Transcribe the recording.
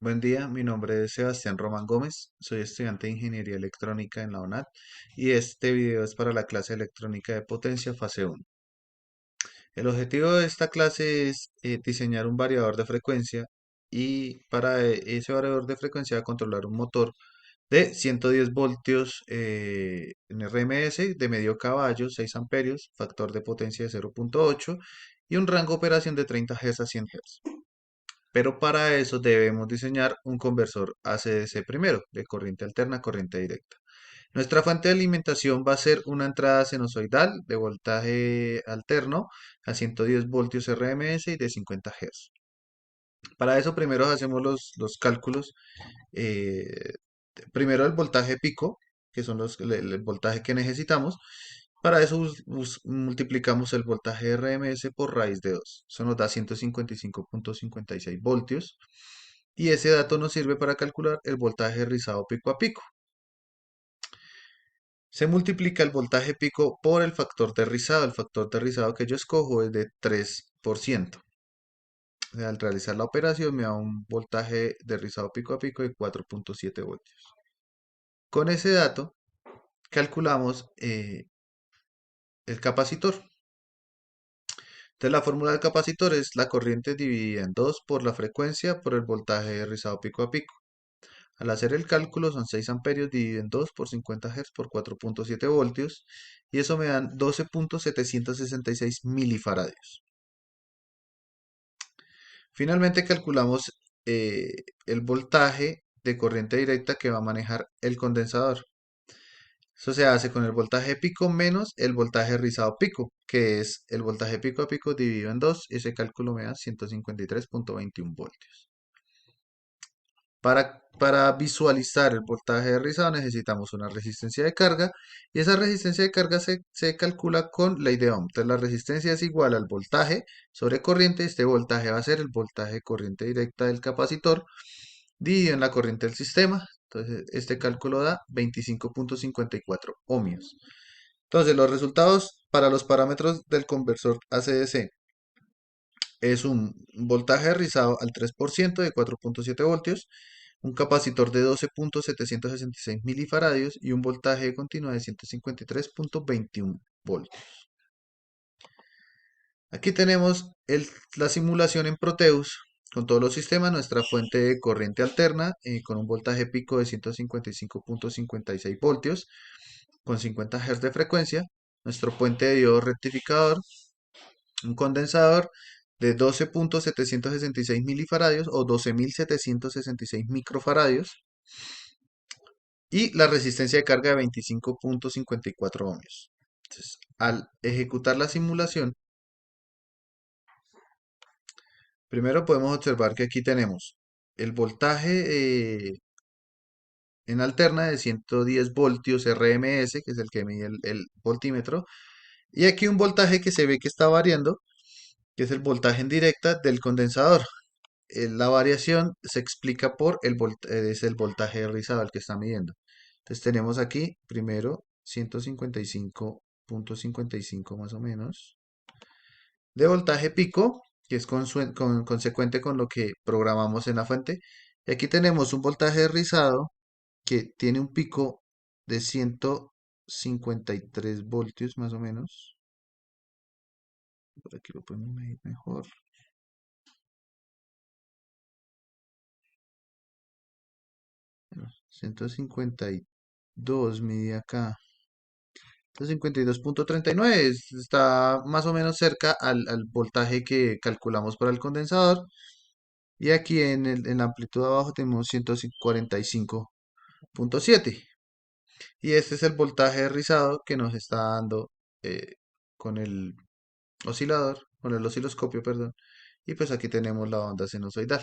Buen día, mi nombre es Sebastián Román Gómez, soy estudiante de Ingeniería Electrónica en la UNAD y este video es para la clase de Electrónica de Potencia fase 1. El objetivo de esta clase es diseñar un variador de frecuencia y para ese variador de frecuencia controlar un motor de 110 voltios en RMS de medio caballo, 6 amperios, factor de potencia de 0.8 y un rango de operación de 30 Hz a 100 Hz. Pero para eso debemos diseñar un conversor AC/DC primero, de corriente alterna a corriente directa. Nuestra fuente de alimentación va a ser una entrada sinusoidal de voltaje alterno a 110 voltios RMS y de 50 Hz. Para eso primero hacemos los cálculos. eh, Primero el voltaje pico, que son el voltaje que necesitamos. Para eso multiplicamos el voltaje RMS por raíz de 2. Eso nos da 155.56 voltios. Y ese dato nos sirve para calcular el voltaje rizado pico a pico. Se multiplica el voltaje pico por el factor de rizado. El factor de rizado que yo escojo es de 3%. O sea, al realizar la operación me da un voltaje de rizado pico a pico de 4.7 voltios. Con ese dato calculamos el capacitor. Entonces la fórmula del capacitor es la corriente dividida en 2 por la frecuencia por el voltaje rizado pico a pico. Al hacer el cálculo son 6 amperios dividido en 2 por 50 Hz por 4.7 voltios y eso me dan 12.766 milifaradios. Finalmente calculamos el voltaje de corriente directa que va a manejar el condensador. Eso se hace con el voltaje pico menos el voltaje rizado pico, que es el voltaje pico a pico dividido en 2. Ese cálculo me da 153.21 voltios. Para visualizar el voltaje de rizado necesitamos una resistencia de carga y esa resistencia de carga se calcula con ley de Ohm. Entonces la resistencia es igual al voltaje sobre corriente. Este voltaje va a ser el voltaje de corriente directa del capacitor dividido en la corriente del sistema. Entonces este cálculo da 25.54 ohmios. Entonces los resultados para los parámetros del conversor AC/DC es un voltaje rizado al 3% de 4.7 voltios, un capacitor de 12.766 milifaradios y un voltaje de continua de 153.21 voltios. Aquí tenemos la simulación en Proteus con todos los sistemas, nuestra fuente de corriente alterna con un voltaje pico de 155.56 voltios con 50 Hz de frecuencia, nuestro puente de diodo rectificador, un condensador de 12.766 milifaradios o 12.766 microfaradios y la resistencia de carga de 25.54 ohmios. Entonces, al ejecutar la simulación, primero podemos observar que aquí tenemos el voltaje en alterna de 110 voltios RMS, que es el que mide el voltímetro, y aquí un voltaje que se ve que está variando, que es el voltaje en directa del condensador. La variación se explica por es el voltaje rizado al que está midiendo. Entonces tenemos aquí primero 155.55 más o menos de voltaje pico, que es consecuente con lo que programamos en la fuente. Y aquí tenemos un voltaje rizado que tiene un pico de 153 voltios más o menos. Por aquí lo podemos medir mejor. 152 mide acá. 52.39 está más o menos cerca al voltaje que calculamos para el condensador. Y aquí en la amplitud de abajo tenemos 145.7. Y este es el voltaje rizado que nos está dando con el oscilador, con el osciloscopio, perdón. Y pues aquí tenemos la onda sinusoidal.